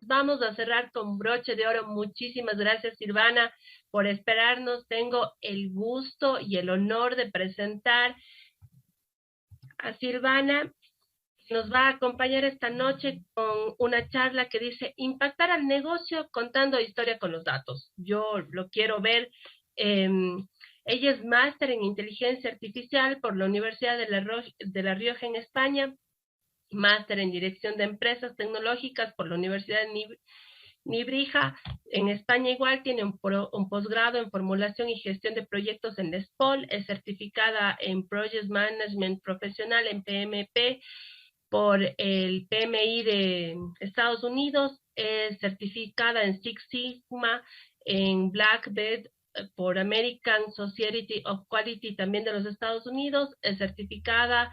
vamos a cerrar con broche de oro. Muchísimas gracias, Silvana, por esperarnos. Tengo el gusto y el honor de presentar a Silvana. Nos va a acompañar esta noche con una charla que dice impactar al negocio contando historia con los datos. Yo lo quiero ver. Ella es máster en inteligencia artificial por la Universidad de La Rioja en España, máster en dirección de empresas tecnológicas por la Universidad de Nibrija en España. Igual tiene un posgrado en formulación y gestión de proyectos en la SPOL, es certificada en Project Management Profesional en PMP por el PMI de Estados Unidos, es certificada en Six Sigma, en Black Belt por American Society of Quality también de los Estados Unidos, es certificada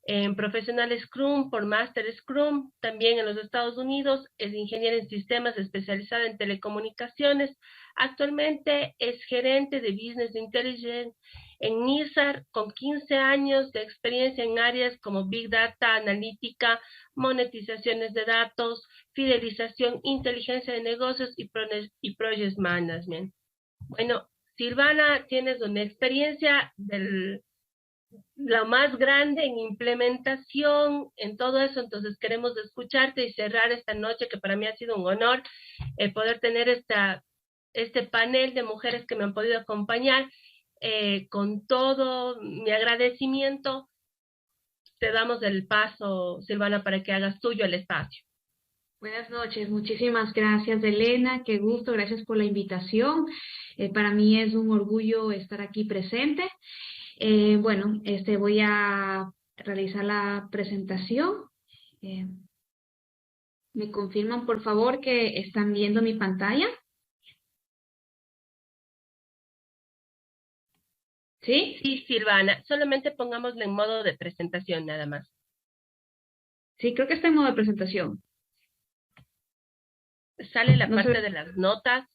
en Profesional Scrum por Master Scrum también en los Estados Unidos, es ingeniera en sistemas especializada en telecomunicaciones. Actualmente es gerente de Business Intelligence en NISAR, con 15 años de experiencia en áreas como Big Data, analítica, monetizaciones de datos, fidelización, inteligencia de negocios y Project Management. Bueno, Silvana, tienes una experiencia la más grande en implementación, en todo eso, entonces queremos escucharte y cerrar esta noche, que para mí ha sido un honor poder tener este panel de mujeres que me han podido acompañar. Con todo mi agradecimiento, te damos el paso, Silvana, para que hagas tuyo el espacio. Buenas noches, muchísimas gracias, Elena, qué gusto, gracias por la invitación. Para mí es un orgullo estar aquí presente. Bueno, voy a realizar la presentación. ¿Me confirman, por favor, que están viendo mi pantalla? ¿Sí? Sí, Silvana, solamente pongámosla en modo de presentación nada más. Sí, creo que está en modo de presentación. Sale la parte de las notas.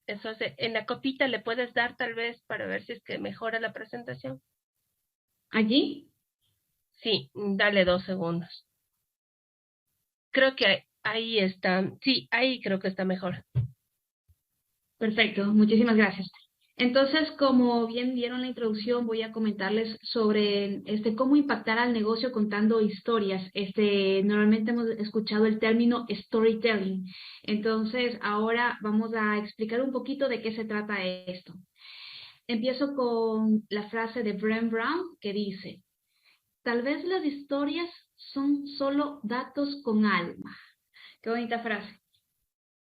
Eso hace, en la copita le puedes dar tal vez para ver si es que mejora la presentación. ¿Allí? Sí, dale 2 segundos. Creo que ahí está. Sí, ahí creo que está mejor. Perfecto, muchísimas gracias. Entonces, como bien vieron la introducción, voy a comentarles sobre cómo impactar al negocio contando historias. Normalmente hemos escuchado el término storytelling. Entonces, ahora vamos a explicar un poquito de qué se trata esto. Empiezo con la frase de Brené Brown que dice: tal vez las historias son solo datos con alma. Qué bonita frase.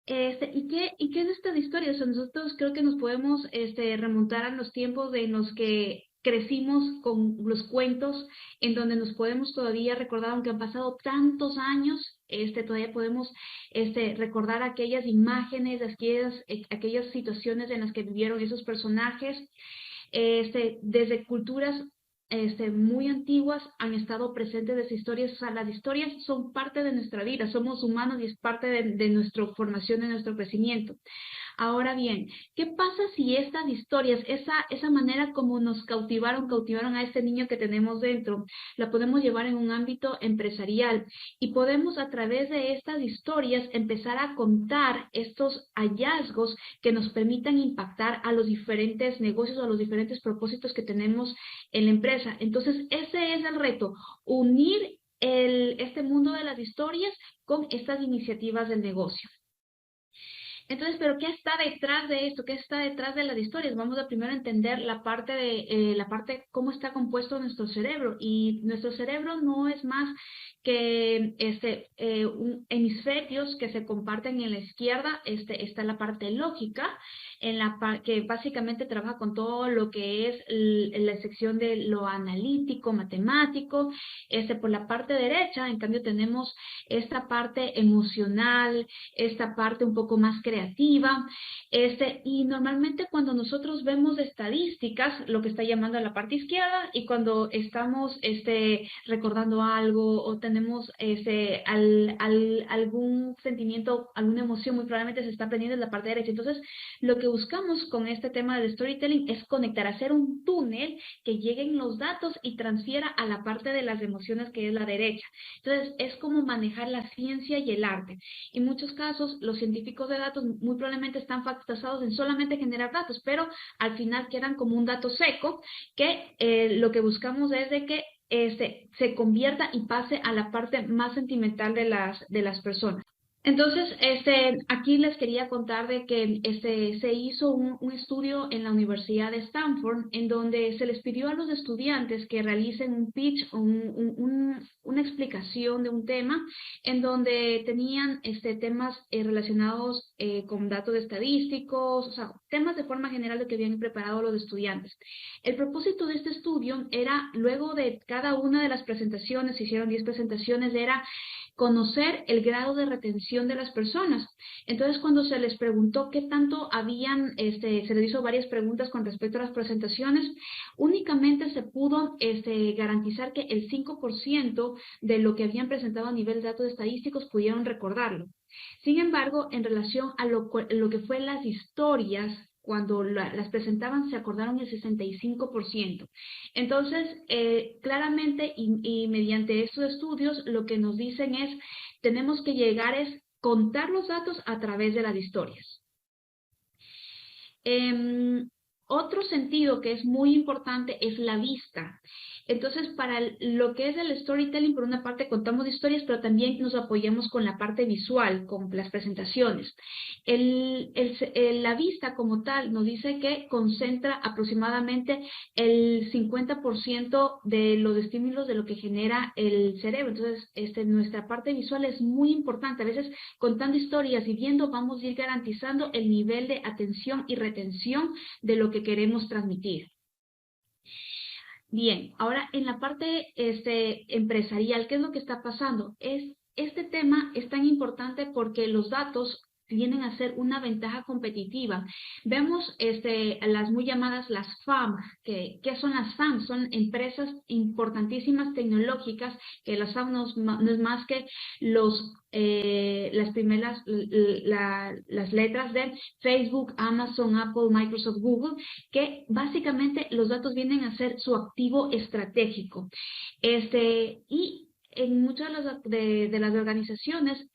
¿Y qué es esta historia? O sea, nosotros creo que nos podemos remontar a los tiempos en los que crecimos con los cuentos, en donde nos podemos todavía recordar, aunque han pasado tantos años, todavía podemos recordar aquellas imágenes, aquellas situaciones en las que vivieron esos personajes. Desde culturas muy antiguas han estado presentes las historias. O sea, las historias son parte de nuestra vida, somos humanos y es parte de nuestra formación, de nuestro crecimiento. Ahora bien, ¿qué pasa si estas historias, esa manera como nos cautivaron a este niño que tenemos dentro, la podemos llevar en un ámbito empresarial y podemos a través de estas historias empezar a contar estos hallazgos que nos permitan impactar a los diferentes negocios o a los diferentes propósitos que tenemos en la empresa? Entonces, ese es el reto, unir este mundo de las historias con estas iniciativas del negocio. Entonces, ¿pero qué está detrás de esto? ¿Qué está detrás de las historias? Vamos a primero entender la parte cómo está compuesto nuestro cerebro. Y nuestro cerebro no es más que hemisferios que se comparten. En la izquierda está la parte lógica, que básicamente trabaja con todo lo que es la sección de lo analítico, matemático. Por la parte derecha, en cambio, tenemos esta parte emocional, esta parte un poco más creativa, creativa, y normalmente cuando nosotros vemos estadísticas, lo que está llamando a la parte izquierda, y cuando estamos recordando algo o tenemos algún sentimiento, alguna emoción, muy probablemente se está aprendiendo en la parte derecha. Entonces, lo que buscamos con este tema del storytelling es conectar, hacer un túnel que lleguen los datos y transfiera a la parte de las emociones, que es la derecha. Entonces, es como manejar la ciencia y el arte. En muchos casos, los científicos de datos muy probablemente están basados en solamente generar datos, pero al final quedan como un dato seco, que lo que buscamos es de que se convierta y pase a la parte más sentimental de las personas. Entonces, aquí les quería contar de que se hizo un estudio en la Universidad de Stanford, en donde se les pidió a los estudiantes que realicen un pitch o una explicación de un tema, en donde tenían temas relacionados con datos estadísticos, o sea, temas de forma general de que habían preparado los estudiantes. El propósito de este estudio era, luego de cada una de las presentaciones, se hicieron 10 presentaciones, era conocer el grado de retención de las personas. Entonces, cuando se les preguntó qué tanto habían, se les hizo varias preguntas con respecto a las presentaciones, únicamente se pudo garantizar que el 5% de lo que habían presentado a nivel de datos estadísticos pudieron recordarlo. Sin embargo, en relación a lo que fue las historias, cuando las presentaban, se acordaron el 65%. Entonces, claramente y mediante estos estudios, lo que nos dicen es, tenemos que llegar a contar los datos a través de las historias. Otro sentido que es muy importante es la vista. Entonces, para lo que es el storytelling, por una parte contamos historias, pero también nos apoyamos con la parte visual, con las presentaciones. La vista como tal nos dice que concentra aproximadamente el 50% de los estímulos de lo que genera el cerebro. Entonces, nuestra parte visual es muy importante. A veces, contando historias y viendo, vamos a ir garantizando el nivel de atención y retención de lo que queremos transmitir. Bien, ahora en la parte empresarial, ¿qué es lo que está pasando? Este tema es tan importante porque los datos vienen a ser una ventaja competitiva. Vemos las muy llamadas las FAM. ¿Qué son las FAM? Son empresas importantísimas tecnológicas, que las FAM no es más que las primeras, las letras de Facebook, Amazon, Apple, Microsoft, Google, que básicamente los datos vienen a ser su activo estratégico. Y en muchas de las organizaciones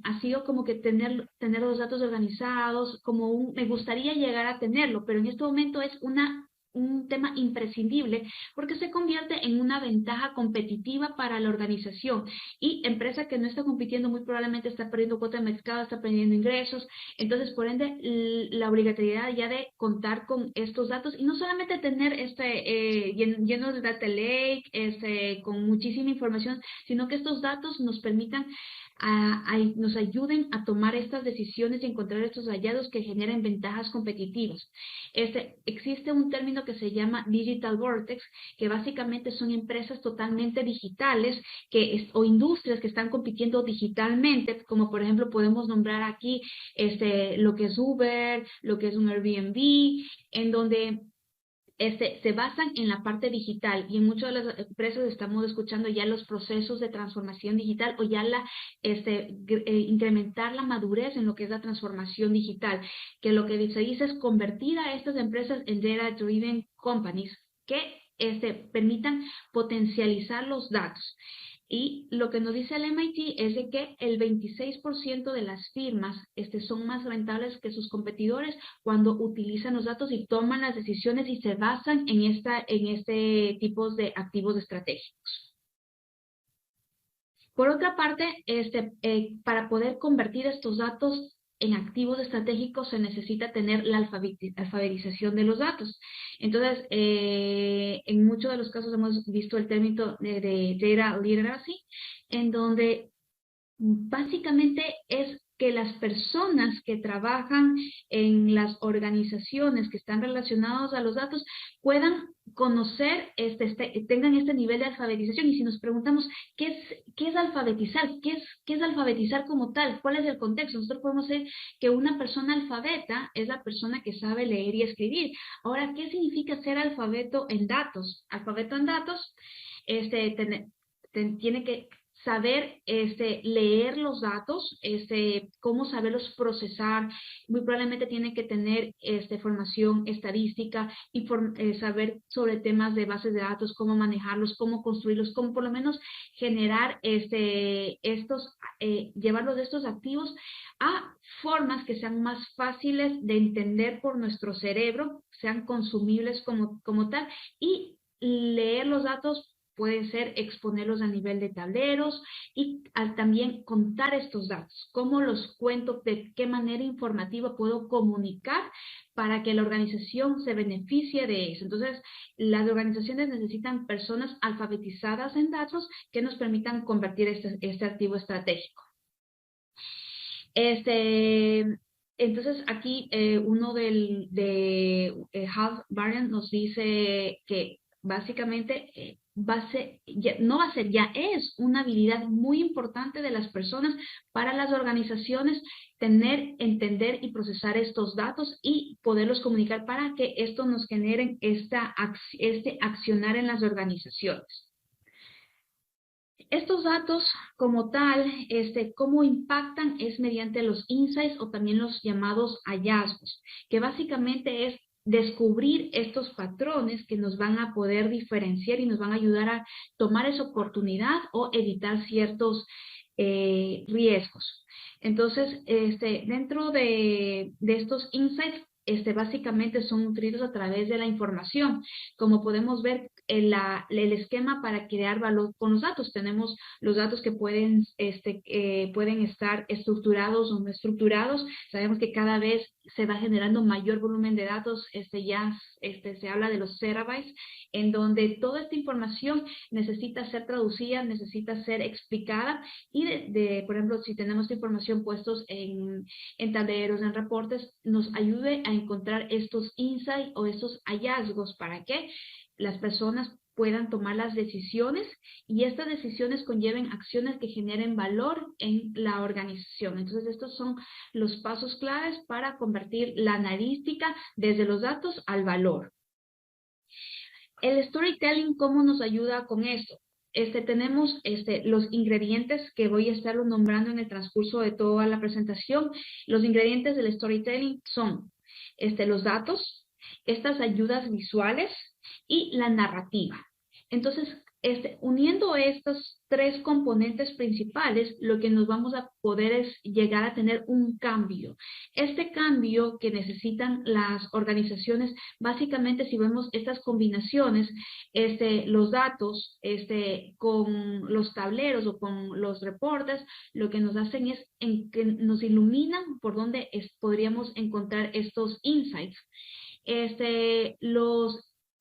ha sido como que tener los datos organizados, como me gustaría llegar a tenerlo, pero en este momento es un tema imprescindible porque se convierte en una ventaja competitiva para la organización, y empresa que no está compitiendo muy probablemente está perdiendo cuota de mercado, está perdiendo ingresos. Entonces, por ende, la obligatoriedad ya de contar con estos datos, y no solamente tener lleno de data lake, con muchísima información, sino que estos datos nos permitan nos ayuden a tomar estas decisiones y encontrar estos hallazgos que generen ventajas competitivas. Existe un término que se llama Digital Vortex, que básicamente son empresas totalmente digitales o industrias que están compitiendo digitalmente, como por ejemplo podemos nombrar aquí lo que es Uber, lo que es un Airbnb, en donde se basan en la parte digital, y en muchas de las empresas estamos escuchando ya los procesos de transformación digital, o ya incrementar la madurez en lo que es la transformación digital, que lo que se dice es convertir a estas empresas en data-driven companies que permitan potencializar los datos. Y lo que nos dice el MIT es de que el 26% de las firmas son más rentables que sus competidores cuando utilizan los datos y toman las decisiones y se basan en este tipo de activos estratégicos. Por otra parte, para poder convertir estos datos en activos estratégicos se necesita tener la alfabetización de los datos. Entonces, en muchos de los casos hemos visto el término de data literacy, en donde básicamente es que las personas que trabajan en las organizaciones que están relacionadas a los datos puedan conocer, tengan este nivel de alfabetización. Y si nos preguntamos, ¿qué es alfabetizar? ¿Qué es alfabetizar como tal? ¿Cuál es el contexto? Nosotros podemos decir que una persona alfabeta es la persona que sabe leer y escribir. Ahora, ¿qué significa ser alfabeto en datos? Alfabeto en datos, tiene que saber leer los datos, cómo saberlos procesar. Muy probablemente tiene que tener formación estadística y saber sobre temas de bases de datos, cómo manejarlos, cómo construirlos, cómo por lo menos generar llevarlos de estos activos a formas que sean más fáciles de entender por nuestro cerebro, sean consumibles como tal, y leer los datos puede ser exponerlos a nivel de tableros y también contar estos datos, cómo los cuento, de qué manera informativa puedo comunicar para que la organización se beneficie de eso. Entonces, las organizaciones necesitan personas alfabetizadas en datos que nos permitan convertir este activo estratégico. Entonces, aquí uno de Hal Varian nos dice que básicamente ya es una habilidad muy importante de las personas para las organizaciones tener, entender y procesar estos datos y poderlos comunicar para que esto nos genere este accionar en las organizaciones. Estos datos como tal, cómo impactan es mediante los insights o también los llamados hallazgos, que básicamente es descubrir estos patrones que nos van a poder diferenciar y nos van a ayudar a tomar esa oportunidad o evitar ciertos riesgos. Entonces, dentro de estos insights, básicamente son nutridos a través de la información. Como podemos ver, el esquema para crear valor con los datos. Tenemos los datos que pueden estar estructurados o no estructurados. Sabemos que cada vez se va generando mayor volumen de datos. Se habla de los terabytes, en donde toda esta información necesita ser traducida, necesita ser explicada. Y por ejemplo, si tenemos información puestos en tableros, en reportes, nos ayude a encontrar estos insights o estos hallazgos para que las personas puedan tomar las decisiones y estas decisiones conlleven acciones que generen valor en la organización. Entonces, estos son los pasos claves para convertir la analítica desde los datos al valor. El storytelling, ¿cómo nos ayuda con esto? Tenemos los ingredientes que voy a estarlo nombrando en el transcurso de toda la presentación. Los ingredientes del storytelling son los datos, estas ayudas visuales y la narrativa. Entonces, uniendo estos tres componentes principales, lo que nos vamos a poder es llegar a tener un cambio. Este cambio que necesitan las organizaciones, básicamente si vemos estas combinaciones, los datos con los tableros o con los reportes, lo que nos hacen es que nos iluminan por dónde podríamos encontrar estos insights.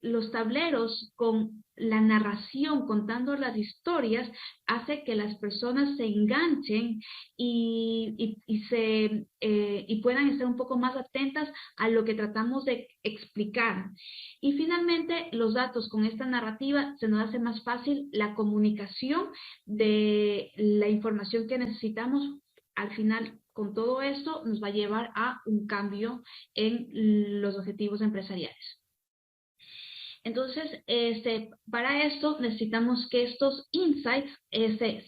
Los tableros con la narración, contando las historias, hace que las personas se enganchen y puedan estar un poco más atentas a lo que tratamos de explicar. Y finalmente, los datos con esta narrativa se nos hace más fácil la comunicación de la información que necesitamos. Al final, con todo esto, nos va a llevar a un cambio en los objetivos empresariales. Entonces, para esto necesitamos que estos insights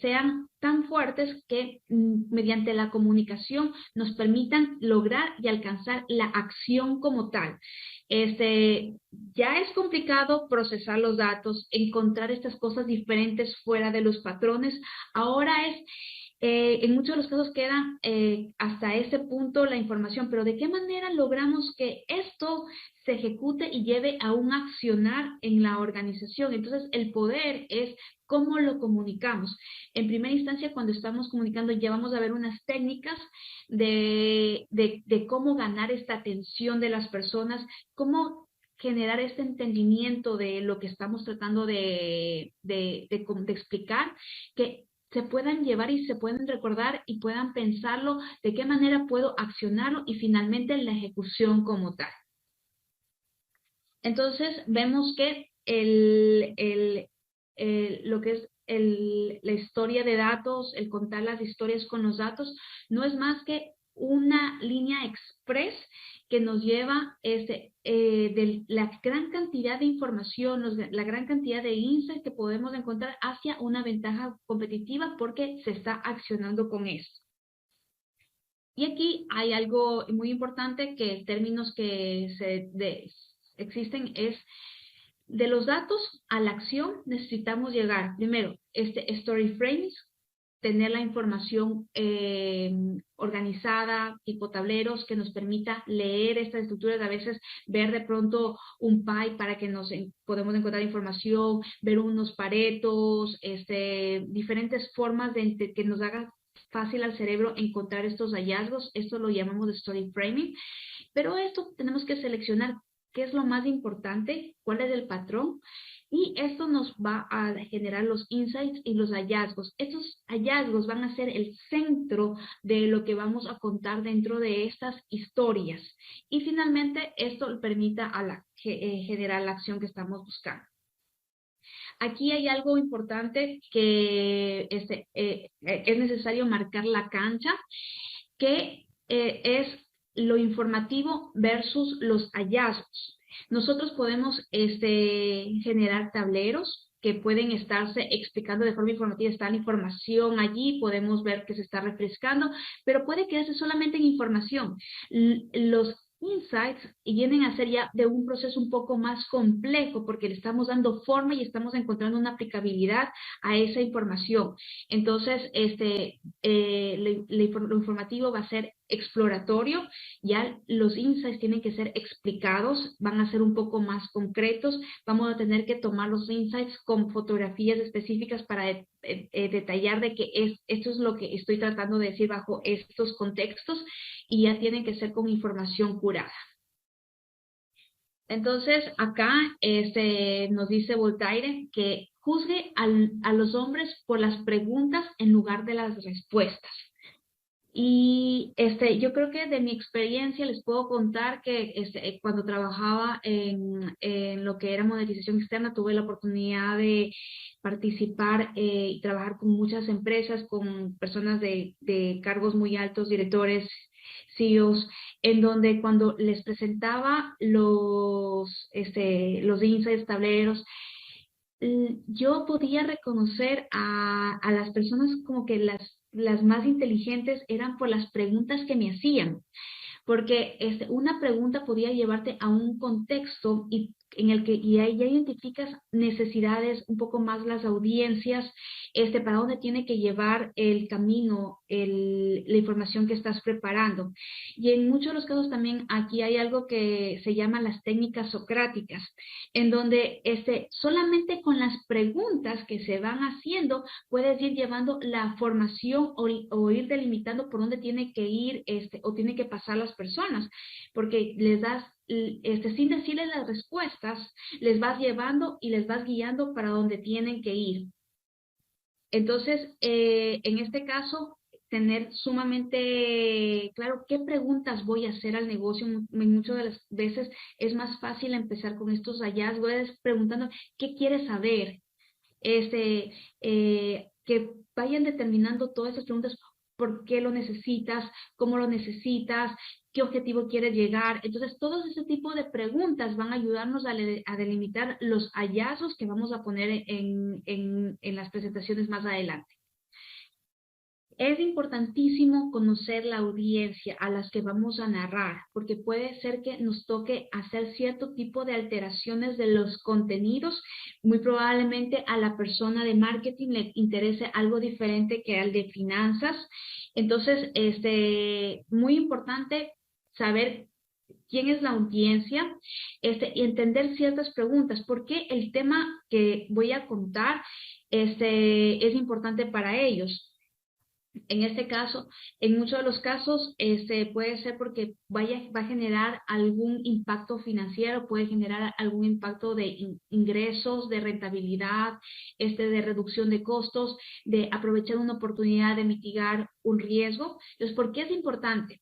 sean tan fuertes que mediante la comunicación nos permitan lograr y alcanzar la acción como tal. Ya es complicado procesar los datos, encontrar estas cosas diferentes fuera de los patrones. Ahora en muchos de los casos queda hasta ese punto la información, pero ¿de qué manera logramos que esto se ejecute y lleve a un accionar en la organización? Entonces, el poder es cómo lo comunicamos. En primera instancia, cuando estamos comunicando, ya vamos a ver unas técnicas de cómo ganar esta atención de las personas, cómo generar este entendimiento de lo que estamos tratando de explicar, que se puedan llevar y se puedan recordar y puedan pensarlo, de qué manera puedo accionarlo y finalmente la ejecución como tal. Entonces vemos que lo que es la historia de datos, el contar las historias con los datos, no es más que una línea express que nos lleva de la gran cantidad de información, la gran cantidad de insights que podemos encontrar hacia una ventaja competitiva porque se está accionando con esto. Y aquí hay algo muy importante que términos que existen es de los datos a la acción necesitamos llegar. Primero, story frames, tener la información organizada, tipo tableros, que nos permita leer estas estructuras, a veces ver de pronto un pie para que podemos encontrar información, ver unos paretos, diferentes formas de que nos haga fácil al cerebro encontrar estos hallazgos. Esto lo llamamos de story framing, pero esto tenemos que seleccionar qué es lo más importante, cuál es el patrón, y esto nos va a generar los insights y los hallazgos. Estos hallazgos van a ser el centro de lo que vamos a contar dentro de estas historias. Y finalmente, esto permita generar la acción que estamos buscando. Aquí hay algo importante que es necesario marcar la cancha, que es lo informativo versus los hallazgos. Nosotros podemos generar tableros que pueden estarse explicando de forma informativa. Está la información allí, podemos ver que se está refrescando, pero puede quedarse solamente en información. Los insights vienen a ser ya de un proceso un poco más complejo porque le estamos dando forma y estamos encontrando una aplicabilidad a esa información. Entonces, lo informativo va a ser exploratorio, ya los insights tienen que ser explicados, van a ser un poco más concretos, vamos a tener que tomar los insights con fotografías específicas para detallar de que esto es lo que estoy tratando de decir bajo estos contextos, y ya tienen que ser con información curada. Entonces, acá nos dice Voltaire que juzgue a los hombres por las preguntas en lugar de las respuestas. Y yo creo que de mi experiencia les puedo contar que cuando trabajaba en lo que era monetización externa, tuve la oportunidad de participar y trabajar con muchas empresas, con personas de cargos muy altos, directores, CEOs, en donde cuando les presentaba los insights, tableros, yo podía reconocer a las personas como que las más inteligentes eran por las preguntas que me hacían, porque una pregunta podía llevarte a un contexto en el que ahí ya identificas necesidades, un poco más las audiencias, para dónde tiene que llevar el camino, la información que estás preparando. Y en muchos de los casos también aquí hay algo que se llama las técnicas socráticas, en donde solamente con las preguntas que se van haciendo puedes ir llevando la formación o ir delimitando por dónde tiene que ir o tiene que pasar las personas, porque les das sin decirles las respuestas, les vas llevando y les vas guiando para donde tienen que ir. Entonces, en este caso, tener sumamente claro qué preguntas voy a hacer al negocio. Muchas de las veces es más fácil empezar con estos hallazgos, preguntando qué quieres saber, que vayan determinando todas esas preguntas. ¿Por qué lo necesitas? ¿Cómo lo necesitas? ¿Qué objetivo quieres llegar? Entonces, todo ese tipo de preguntas van a ayudarnos a delimitar los hallazgos que vamos a poner en las presentaciones más adelante. Es importantísimo conocer la audiencia a las que vamos a narrar, porque puede ser que nos toque hacer cierto tipo de alteraciones de los contenidos. Muy probablemente a la persona de marketing le interese algo diferente que al de finanzas. Entonces, muy importante saber quién es la audiencia y entender ciertas preguntas. ¿Por qué el tema que voy a contar es importante para ellos? En este caso, en muchos de los casos, puede ser porque va a generar algún impacto financiero, puede generar algún impacto de ingresos, de rentabilidad, de reducción de costos, de aprovechar una oportunidad de mitigar un riesgo. Entonces, ¿por qué es importante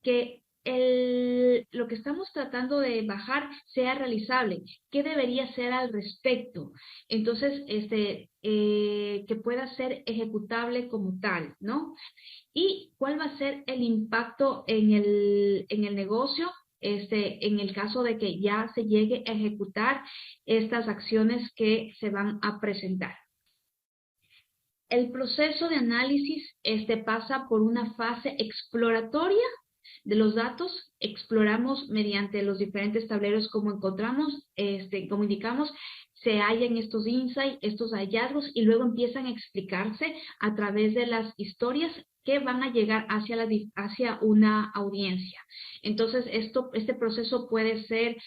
que lo que estamos tratando de bajar sea realizable? ¿Qué debería ser al respecto? Entonces, que pueda ser ejecutable como tal, ¿no? ¿Y cuál va a ser el impacto en el negocio? En el caso de que ya se llegue a ejecutar estas acciones que se van a presentar. El proceso de análisis pasa por una fase exploratoria de los datos. Exploramos mediante los diferentes tableros como encontramos, como indicamos, se hallan estos insights, estos hallazgos, y luego empiezan a explicarse a través de las historias que van a llegar hacia una audiencia. Entonces, este proceso puede ser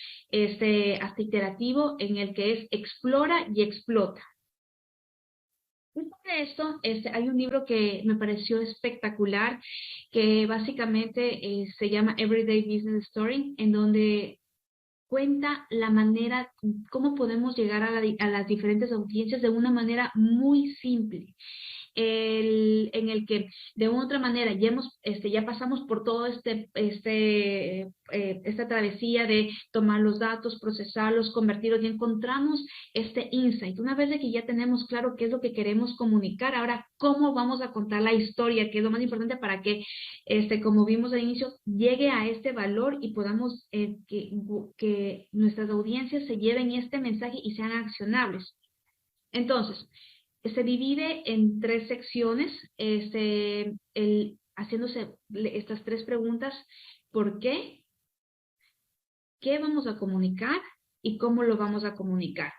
hasta iterativo, en el que es explora y explota. De esto, hay un libro que me pareció espectacular, que básicamente se llama Everyday Business Story, en donde cuenta la manera, cómo podemos llegar a las diferentes audiencias de una manera muy simple. En el que de una u otra manera ya pasamos por todo esta travesía de tomar los datos, procesarlos, convertirlos, y encontramos este insight. Una vez de que ya tenemos claro qué es lo que queremos comunicar, ahora cómo vamos a contar la historia, que es lo más importante para que, como vimos al inicio, llegue a este valor y podamos que nuestras audiencias se lleven este mensaje y sean accionables. Entonces, se divide en 3 secciones, haciéndose estas 3 preguntas: ¿por qué? ¿Qué vamos a comunicar? ¿Y cómo lo vamos a comunicar?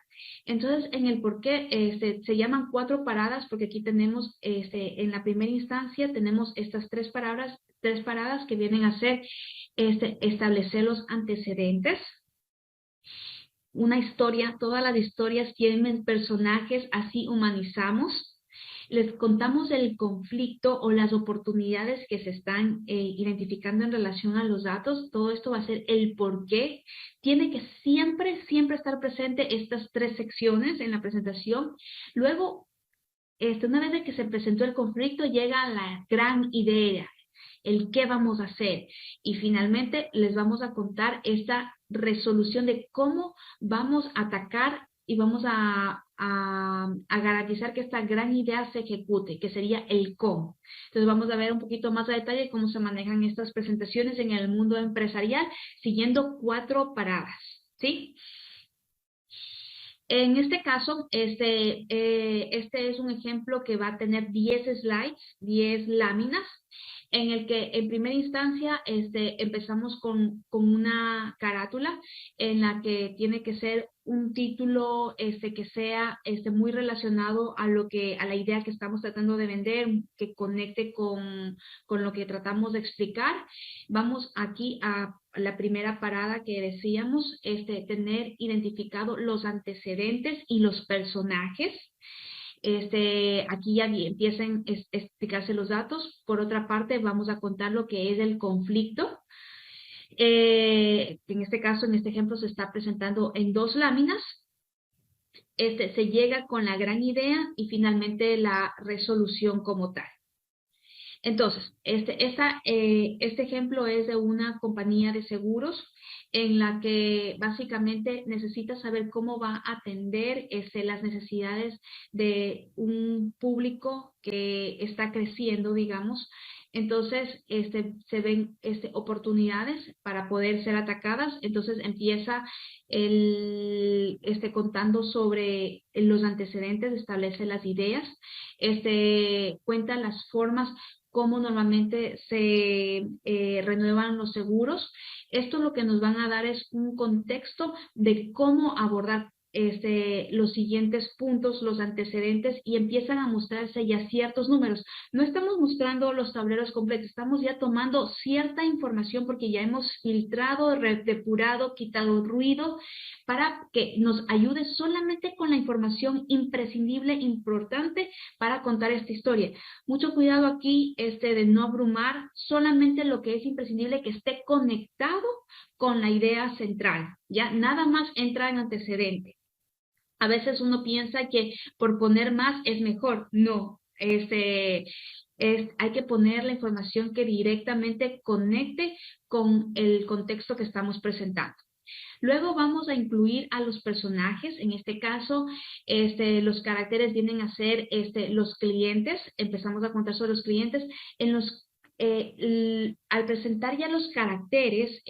Entonces, en el por qué, se llaman 4 paradas, porque aquí tenemos, en la primera instancia, tenemos estas 3 paradas que vienen a ser, establecer los antecedentes. Una historia, todas las historias tienen personajes, así humanizamos. Les contamos el conflicto o las oportunidades que se están identificando en relación a los datos. Todo esto va a ser el por qué. Tiene que siempre estar presente estas 3 secciones en la presentación. Luego, una vez de que se presentó el conflicto, llega la gran idea, el qué vamos a hacer, y finalmente les vamos a contar esta resolución de cómo vamos a atacar y vamos a garantizar que esta gran idea se ejecute, que sería el cómo. Entonces vamos a ver un poquito más a detalle cómo se manejan estas presentaciones en el mundo empresarial, siguiendo 4 paradas, ¿sí? En este caso, este es un ejemplo que va a tener 10 slides, 10 láminas, en el que en primera instancia empezamos con una carátula en la que tiene que ser un título que sea muy relacionado a la idea que estamos tratando de vender, que conecte con lo que tratamos de explicar. Vamos aquí a la primera parada que decíamos, tener identificado los antecedentes y los personajes. Aquí ya empiezan a explicarse los datos. Por otra parte, vamos a contar lo que es el conflicto. En este caso, en este ejemplo, se está presentando en 2 láminas. Se llega con la gran idea y finalmente la resolución como tal. Entonces, este ejemplo es de una compañía de seguros en la que básicamente necesita saber cómo va a atender las necesidades de un público que está creciendo, digamos. Entonces, se ven oportunidades para poder ser atacadas. Entonces, empieza contando sobre los antecedentes, establece las ideas, cuenta las formas cómo normalmente se renuevan los seguros. Esto lo que nos van a dar es un contexto de cómo abordar los siguientes puntos, los antecedentes, y empiezan a mostrarse ya ciertos números. No estamos mostrando los tableros completos, estamos ya tomando cierta información porque ya hemos filtrado, depurado, quitado ruido, para que nos ayude solamente con la información imprescindible, importante para contar esta historia. Mucho cuidado aquí de no abrumar, solamente lo que es imprescindible que esté conectado con la idea central, ya nada más entra en antecedente. A veces uno piensa que por poner más es mejor. No, hay que poner la información que directamente conecte con el contexto que estamos presentando. Luego vamos a incluir a los personajes. En este caso, los caracteres vienen a ser los clientes. Empezamos a contar sobre los clientes. Al presentar ya los caracteres,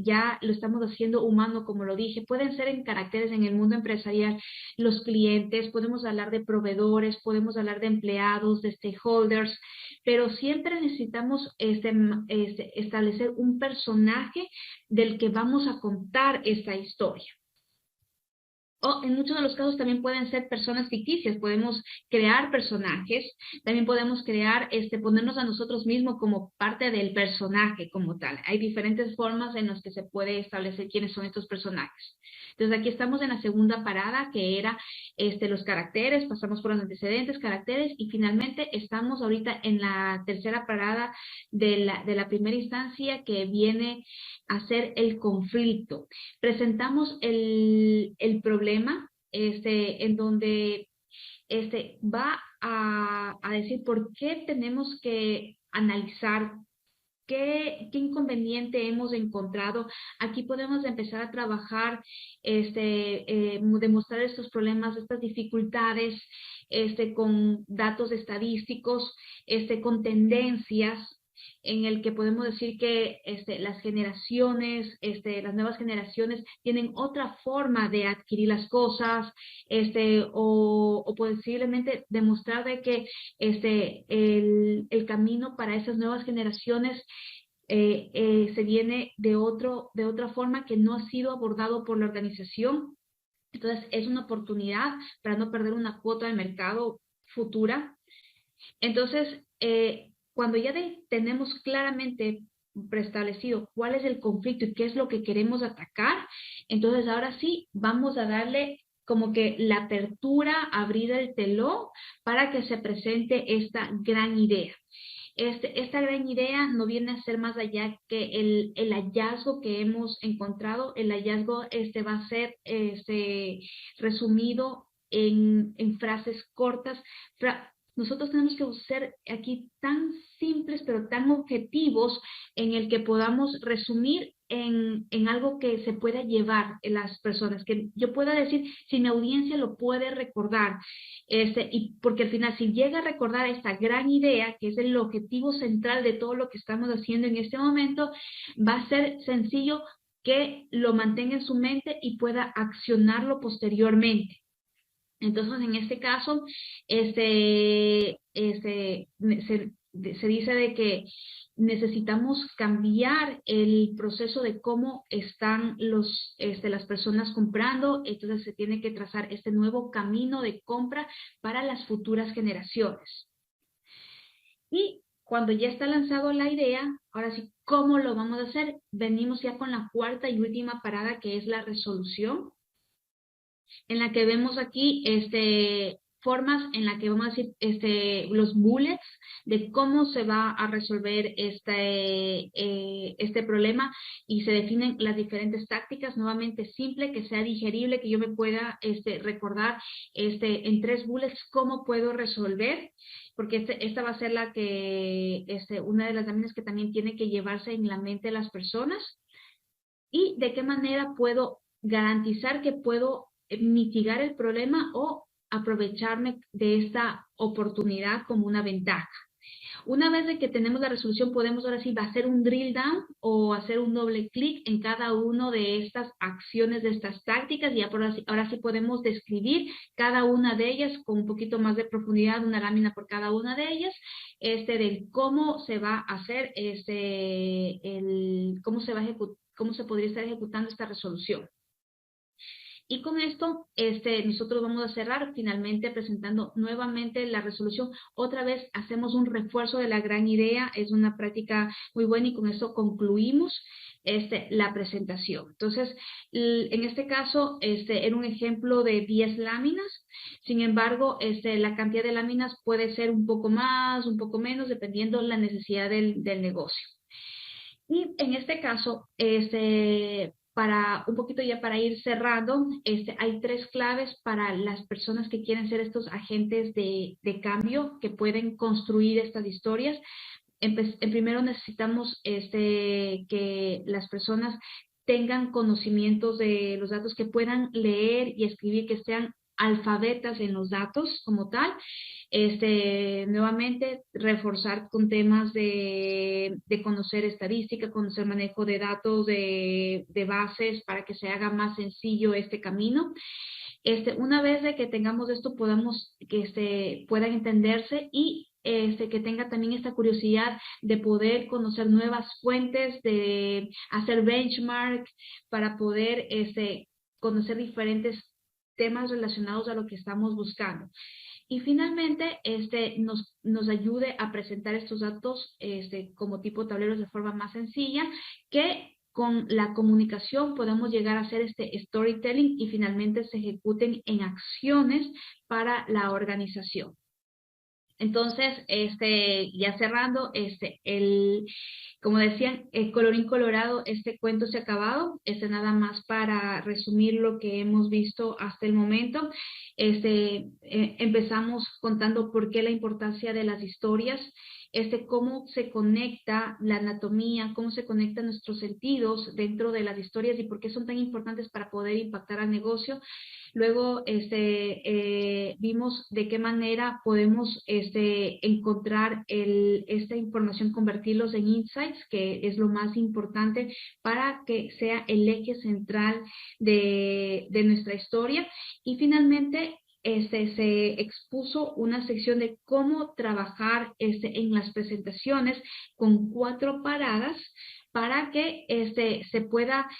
ya lo estamos haciendo humano, como lo dije. Pueden ser en caracteres en el mundo empresarial, los clientes, podemos hablar de proveedores, podemos hablar de empleados, de stakeholders, pero siempre necesitamos establecer un personaje del que vamos a contar esta historia. O en muchos de los casos también pueden ser personas ficticias, podemos crear personajes, también podemos crear, ponernos a nosotros mismos como parte del personaje como tal. Hay diferentes formas en las que se puede establecer quiénes son estos personajes. Entonces aquí estamos en la segunda parada, que era los caracteres, pasamos por los antecedentes, caracteres, y finalmente estamos ahorita en la tercera parada de la primera instancia, que viene a ser el conflicto. Presentamos el problema, en donde va a decir por qué tenemos que analizar qué inconveniente hemos encontrado. Aquí podemos empezar a trabajar, demostrar estos problemas, estas dificultades, con datos estadísticos, con tendencias, en el que podemos decir que las generaciones, las nuevas generaciones tienen otra forma de adquirir las cosas, o posiblemente demostrar de que el camino para esas nuevas generaciones se viene de otra forma que no ha sido abordado por la organización. Entonces es una oportunidad para no perder una cuota de mercado futura. Entonces, cuando ya tenemos claramente preestablecido cuál es el conflicto y qué es lo que queremos atacar, entonces ahora sí vamos a darle como que la apertura, abrir el telón para que se presente esta gran idea. Esta gran idea no viene a ser más allá que el hallazgo que hemos encontrado. El hallazgo va a ser resumido en frases cortas. Nosotros tenemos que ser aquí tan simples, pero tan objetivos, en el que podamos resumir en algo que se pueda llevar en las personas, que yo pueda decir, si mi audiencia lo puede recordar, y porque al final, si llega a recordar esta gran idea, que es el objetivo central de todo lo que estamos haciendo en este momento, va a ser sencillo que lo mantenga en su mente y pueda accionarlo posteriormente. Entonces, en este caso, se dice de que necesitamos cambiar el proceso de cómo están las personas comprando. Entonces, se tiene que trazar este nuevo camino de compra para las futuras generaciones. Y cuando ya está lanzado la idea, ahora sí, ¿cómo lo vamos a hacer? Venimos ya con la cuarta y última parada, que es la resolución, en la que vemos aquí formas en la que vamos a decir los bullets de cómo se va a resolver este problema, y se definen las diferentes tácticas. Nuevamente, simple, que sea digerible, que yo me pueda recordar en 3 bullets cómo puedo resolver, porque esta va a ser la que una de las láminas que también tiene que llevarse en la mente de las personas, y de qué manera puedo garantizar que puedo mitigar el problema o aprovecharme de esta oportunidad como una ventaja. Una vez de que tenemos la resolución, podemos ahora sí hacer un drill down o hacer un doble clic en cada una de estas acciones, de estas tácticas, y ahora sí podemos describir cada una de ellas con un poquito más de profundidad, una lámina por cada una de ellas, del cómo se va a hacer, cómo se podría estar ejecutando esta resolución. Y con esto, nosotros vamos a cerrar finalmente presentando nuevamente la resolución. Otra vez hacemos un refuerzo de la gran idea, es una práctica muy buena y con esto concluimos la presentación. Entonces, en este caso, era un ejemplo de 10 láminas. Sin embargo, la cantidad de láminas puede ser un poco más, un poco menos, dependiendo la necesidad del negocio. Y en este caso, para un poquito ya para ir cerrando, hay 3 claves para las personas que quieren ser estos agentes de cambio, que pueden construir estas historias. En primero necesitamos que las personas tengan conocimientos de los datos, que puedan leer y escribir, que sean alfabetas en los datos como tal. Nuevamente, reforzar con temas de conocer estadística, conocer manejo de datos, de bases, para que se haga más sencillo este camino. Una vez de que tengamos esto, podamos que puedan entenderse y que tenga también esta curiosidad de poder conocer nuevas fuentes, de hacer benchmark para poder conocer diferentes temas relacionados a lo que estamos buscando. Y finalmente, nos ayude a presentar estos datos como tipo tableros de forma más sencilla, que con la comunicación podemos llegar a hacer este storytelling y finalmente se ejecuten en acciones para la organización. Entonces, ya cerrando, como decían, colorín colorado, este cuento se ha acabado. Nada más para resumir lo que hemos visto hasta el momento. Empezamos contando por qué la importancia de las historias, cómo se conecta la anatomía, cómo se conectan nuestros sentidos dentro de las historias y por qué son tan importantes para poder impactar al negocio. Luego vimos de qué manera podemos encontrar esta información, convertirlos en insights, que es lo más importante para que sea el eje central de nuestra historia. Y finalmente se expuso una sección de cómo trabajar en las presentaciones con 4 paradas para que se pueda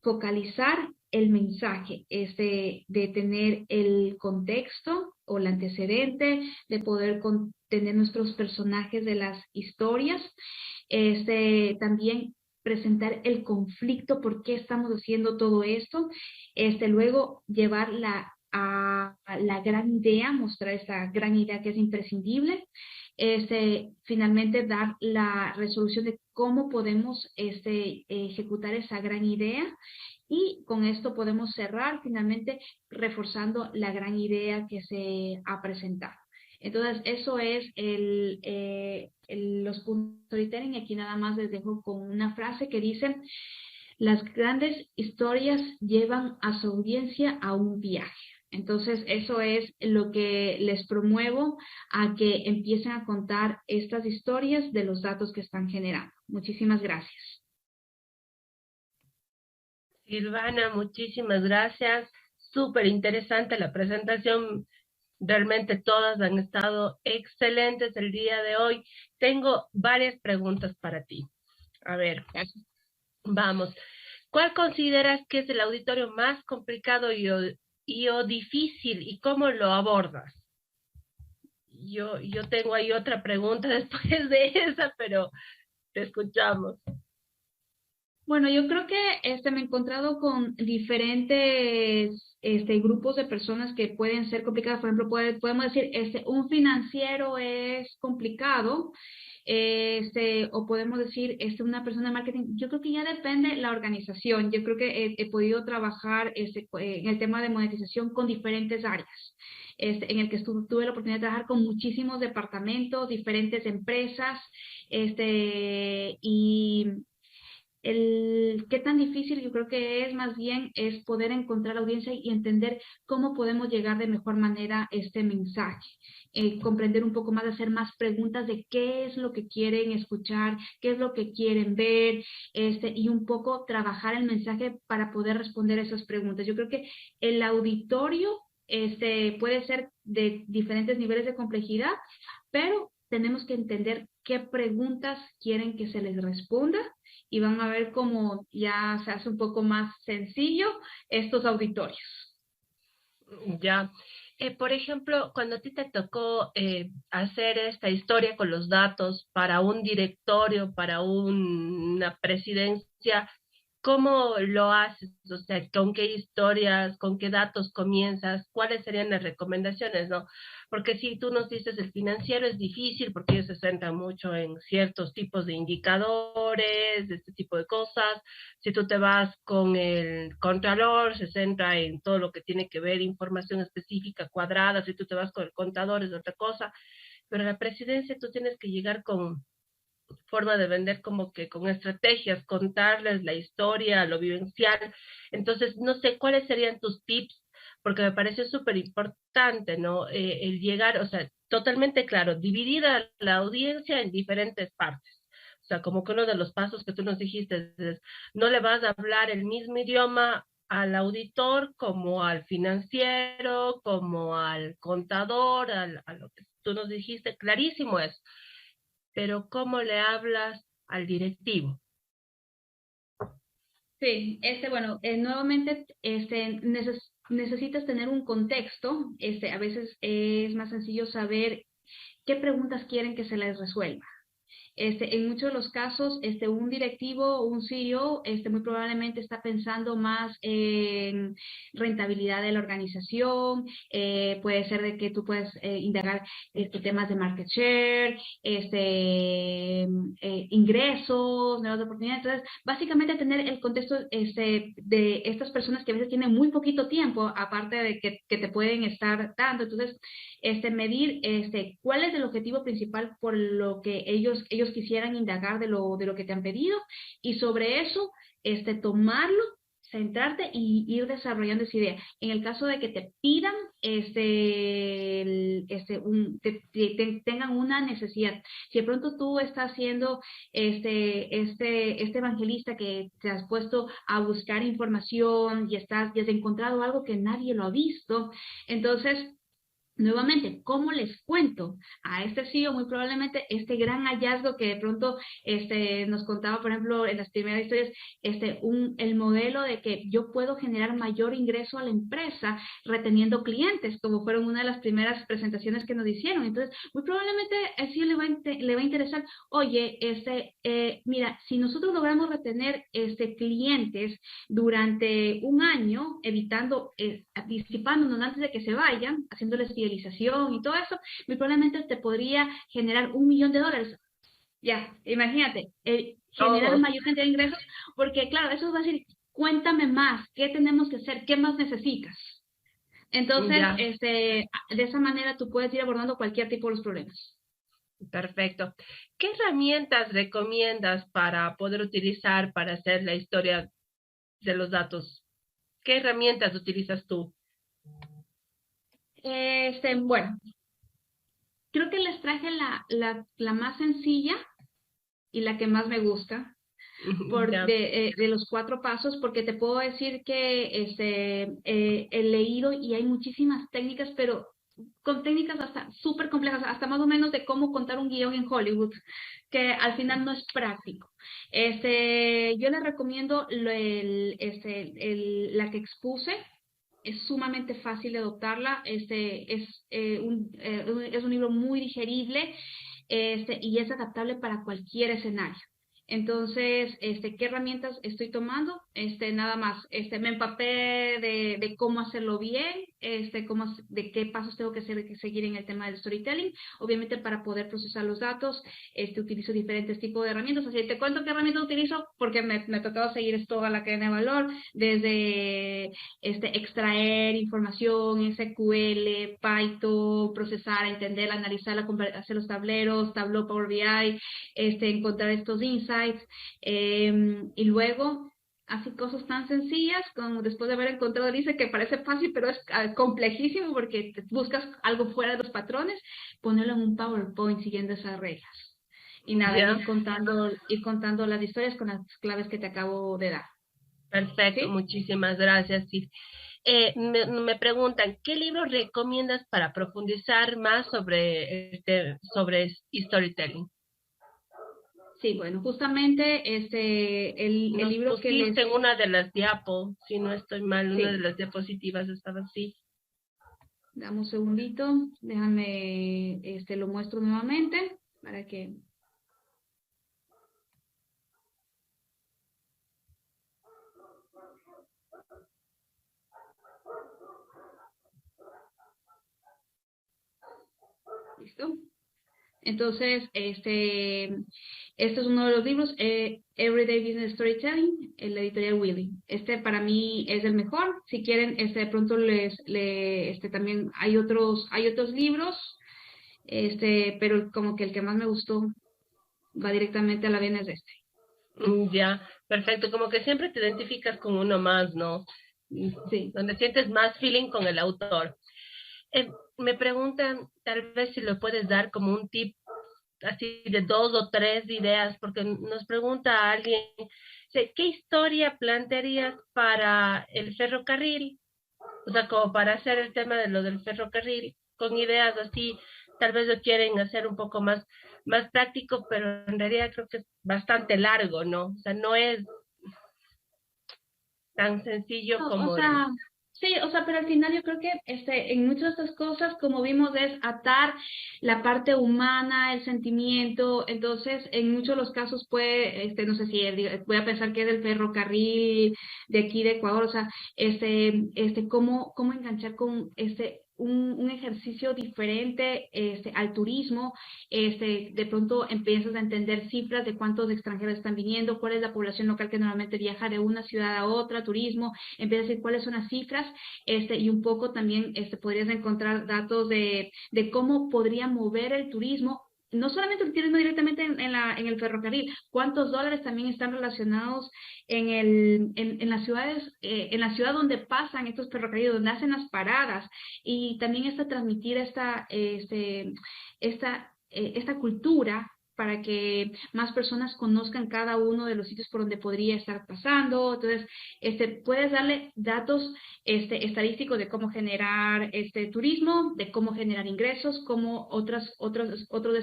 focalizar el mensaje, de tener el contexto o el antecedente, de poder tener nuestros personajes de las historias, también presentar el conflicto, por qué estamos haciendo todo esto, luego llevarla a la gran idea, mostrar esa gran idea que es imprescindible, finalmente dar la resolución de cómo podemos ejecutar esa gran idea. Y con esto podemos cerrar finalmente reforzando la gran idea que se ha presentado. Entonces, eso es los puntos de storytelling. Aquí nada más les dejo con una frase que dice: las grandes historias llevan a su audiencia a un viaje. Entonces, eso es lo que les promuevo, a que empiecen a contar estas historias de los datos que están generando. Muchísimas gracias. Silvana, muchísimas gracias. Súper interesante la presentación. Realmente todas han estado excelentes el día de hoy. Tengo varias preguntas para ti. A ver, vamos. ¿Cuál consideras que es el auditorio más complicado o difícil y cómo lo abordas? Yo tengo ahí otra pregunta después de esa, pero te escuchamos. Bueno, yo creo que me he encontrado con diferentes grupos de personas que pueden ser complicadas. Por ejemplo, podemos decir, un financiero es complicado, o podemos decir, una persona de marketing. Yo creo que ya depende la organización. Yo creo que he podido trabajar en el tema de monetización con diferentes áreas. En el que tuve la oportunidad de trabajar con muchísimos departamentos, diferentes empresas, y qué tan difícil yo creo que es, más bien, es poder encontrar audiencia y entender cómo podemos llegar de mejor manera a este mensaje. Comprender un poco más, hacer más preguntas de qué es lo que quieren escuchar, qué es lo que quieren ver, y un poco trabajar el mensaje para poder responder esas preguntas. Yo creo que el auditorio puede ser de diferentes niveles de complejidad, pero tenemos que entender qué preguntas quieren que se les responda, y van a ver cómo ya se hace un poco más sencillo estos auditorios. Ya. Por ejemplo, cuando a ti te tocó hacer esta historia con los datos para un directorio, para una presidencia, ¿cómo lo haces? O sea, ¿con qué historias, con qué datos comienzas? ¿Cuáles serían las recomendaciones, no? Porque si tú nos dices el financiero es difícil porque ellos se centran mucho en ciertos tipos de indicadores, de este tipo de cosas. Si tú te vas con el contralor, se centra en todo lo que tiene que ver información específica, cuadrada. Si tú te vas con el contador es otra cosa. Pero la presidencia tú tienes que llegar con forma de vender como que con estrategias, contarles la historia, lo vivencial. Entonces, no sé cuáles serían tus tips, porque me pareció súper importante, ¿no? El llegar, o sea, totalmente claro, dividir a la audiencia en diferentes partes. O sea, como que uno de los pasos que tú nos dijiste es, no le vas a hablar el mismo idioma al auditor como al financiero, como al contador, a lo que tú nos dijiste, clarísimo es, pero ¿cómo le hablas al directivo? Sí, bueno, nuevamente, necesitas tener un contexto, a veces es más sencillo saber qué preguntas quieren que se les resuelva. En muchos de los casos, un directivo o un CEO, muy probablemente está pensando más en rentabilidad de la organización, puede ser de que tú puedes indagar temas de market share, ingresos, nuevas oportunidades. Entonces, básicamente tener el contexto de estas personas que a veces tienen muy poquito tiempo, aparte de que te pueden estar dando. Entonces, medir cuál es el objetivo principal por lo que ellos quisieran indagar de lo que te han pedido, y sobre eso tomarlo, centrarte y ir desarrollando esa idea. En el caso de que te pidan tengan una necesidad, si de pronto tú estás siendo este evangelista que te has puesto a buscar información y ya has encontrado algo que nadie lo ha visto, entonces nuevamente, ¿cómo les cuento a este CEO muy probablemente este gran hallazgo que de pronto nos contaba, por ejemplo, en las primeras historias, el modelo de que yo puedo generar mayor ingreso a la empresa reteniendo clientes, como fueron una de las primeras presentaciones que nos hicieron? Entonces, muy probablemente al CEO le va a interesar, oye, mira, si nosotros logramos retener clientes durante un año, evitando, disipándonos antes de que se vayan, haciéndoles fidelización y todo eso, muy probablemente te podría generar $1.000.000. Ya, imagínate, generar Oh, mayor cantidad de ingresos, porque claro, eso va a decir, cuéntame más, ¿qué tenemos que hacer? ¿Qué más necesitas? Entonces, ya, de esa manera tú puedes ir abordando cualquier tipo de los problemas. perfecto. ¿Qué herramientas recomiendas para poder utilizar para hacer la historia de los datos? ¿Qué herramientas utilizas tú? Bueno, creo que les traje la más sencilla y la que más me gusta, Ya, de los 4 pasos, porque te puedo decir que he leído y hay muchísimas técnicas, pero con técnicas hasta súper complejas, hasta más o menos de cómo contar un guión en Hollywood, que al final no es práctico. Yo les recomiendo la que expuse. Es sumamente fácil de adoptarla. Es un libro muy digerible, y es adaptable para cualquier escenario. Entonces, ¿qué herramientas estoy tomando? Nada más, me empapé de cómo hacerlo bien, de qué pasos tengo que seguir en el tema del storytelling. Obviamente, para poder procesar los datos, utilizo diferentes tipos de herramientas. Así te cuento qué herramientas utilizo, porque me ha tocado seguir toda la cadena de valor, desde extraer información, SQL, Python, procesar, entender, analizar, hacer los tableros, Tableau, Power BI, encontrar estos insights, y luego hace cosas tan sencillas como, después de haber encontrado, dice que parece fácil, pero es complejísimo porque buscas algo fuera de los patrones, ponerlo en un PowerPoint siguiendo esas reglas. Y nada, ya, ir contando las historias con las claves que te acabo de dar. perfecto. ¿Sí? Muchísimas gracias, Sid. Me preguntan, ¿qué libro recomiendas para profundizar más sobre storytelling? Sí, bueno, justamente el Nos libro que les... pusiste en una de las diapos, si no estoy mal, una de Sí, las diapositivas estaba así. Dame un segundito, déjame, lo muestro nuevamente para que... ¿Listo? Entonces, este es uno de los libros, Everyday Business Storytelling, en la editorial Willy. Este para mí es el mejor. Si quieren, de pronto también hay otros libros, pero como que el que más me gustó va directamente a la vena es este. Ya, perfecto. Como que siempre te identificas con uno más, ¿no? Sí. Donde sientes más feeling con el autor. Me preguntan, tal vez si lo puedes dar como un tip así de 2 o 3 ideas, porque nos pregunta alguien, ¿qué historia plantearías para el ferrocarril? O sea, como para hacer el tema de lo del ferrocarril, con ideas así, tal vez lo quieren hacer un poco más práctico, pero en realidad creo que es bastante largo, ¿no? O sea, no es tan sencillo No, o como el... sea, sí, o sea, pero al final yo creo que en muchas de estas cosas, como vimos, es atar la parte humana, el sentimiento. Entonces, en muchos de los casos puede, no sé si voy a pensar que es del ferrocarril de aquí de Ecuador, o sea, cómo enganchar con un ejercicio diferente al turismo. De pronto empiezas a entender cifras de cuántos extranjeros están viniendo, cuál es la población local que normalmente viaja de una ciudad a otra, turismo, empieza a decir cuáles son las cifras, y un poco también podrías encontrar datos de cómo podría mover el turismo, no solamente el turismo directamente en el ferrocarril, cuántos dólares también están relacionados en las ciudades, en la ciudad donde pasan estos ferrocarriles, donde hacen las paradas, y también transmitir esta cultura para que más personas conozcan cada uno de los sitios por donde podría estar pasando. Entonces, puedes darle datos estadísticos de cómo generar turismo, de cómo generar ingresos, cómo otros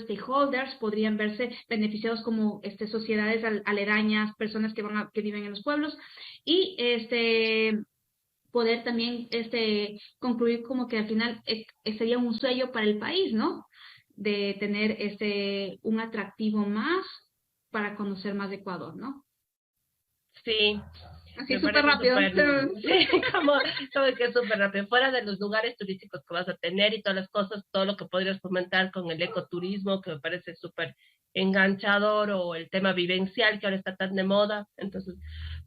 stakeholders podrían verse beneficiados como sociedades aledañas, personas que viven en los pueblos, y poder también concluir como que al final sería un sello para el país, ¿no? De tener un atractivo más para conocer más de Ecuador, ¿no? Sí, Así me súper parece rápido. súper, sí, como que es súper rápido, fuera de los lugares turísticos que vas a tener y todas las cosas, todo lo que podrías fomentar con el ecoturismo, que me parece súper enganchador, o el tema vivencial que ahora está tan de moda, entonces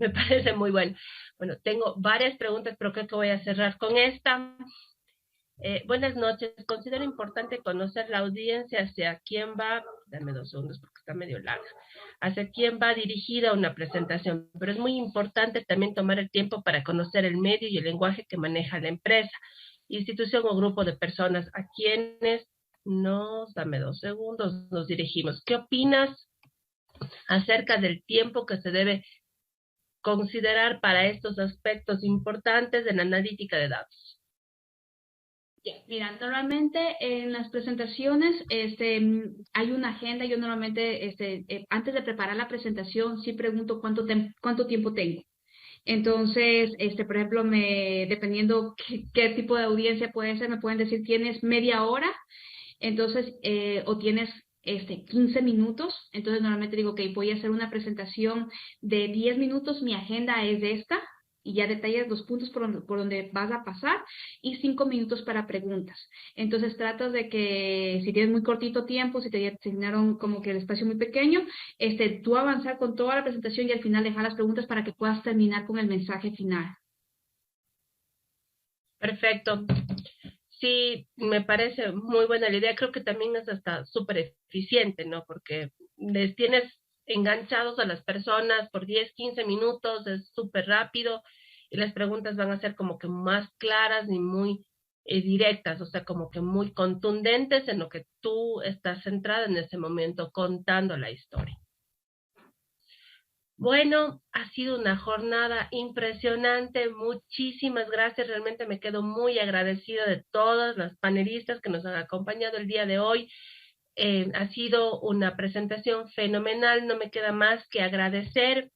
me parece muy bueno. Bueno, tengo varias preguntas, pero creo que voy a cerrar con esta. Buenas noches. Considero importante conocer la audiencia hacia quién va, dame 2 segundos porque está medio larga, hacia quién va dirigida una presentación, pero es muy importante también tomar el tiempo para conocer el medio y el lenguaje que maneja la empresa, institución o grupo de personas a quienes dame 2 segundos, nos dirigimos. ¿Qué opinas acerca del tiempo que se debe considerar para estos aspectos importantes de la analítica de datos? Mira, normalmente en las presentaciones hay una agenda. Yo normalmente antes de preparar la presentación sí pregunto cuánto tiempo tengo. Entonces, por ejemplo, dependiendo qué tipo de audiencia puede ser, me pueden decir tienes media hora, entonces, o tienes 15 minutos. Entonces normalmente digo, ok, voy a hacer una presentación de 10 minutos, mi agenda es esta, y ya detallas los puntos por donde vas a pasar, y 5 minutos para preguntas. Entonces tratas de que si tienes muy cortito tiempo, si te asignaron como que el espacio muy pequeño, tú avanzar con toda la presentación y al final dejar las preguntas para que puedas terminar con el mensaje final. Perfecto. Sí, me parece muy buena la idea. Creo que también es hasta súper eficiente, ¿no? Porque les tienes enganchados a las personas por 10, 15 minutos, es súper rápido, y las preguntas van a ser como que más claras y muy directas, o sea, como que muy contundentes en lo que tú estás centrada en ese momento contando la historia. Bueno, ha sido una jornada impresionante. Muchísimas gracias. Realmente me quedo muy agradecida de todas las panelistas que nos han acompañado el día de hoy. Ha sido una presentación fenomenal. No me queda más que agradecer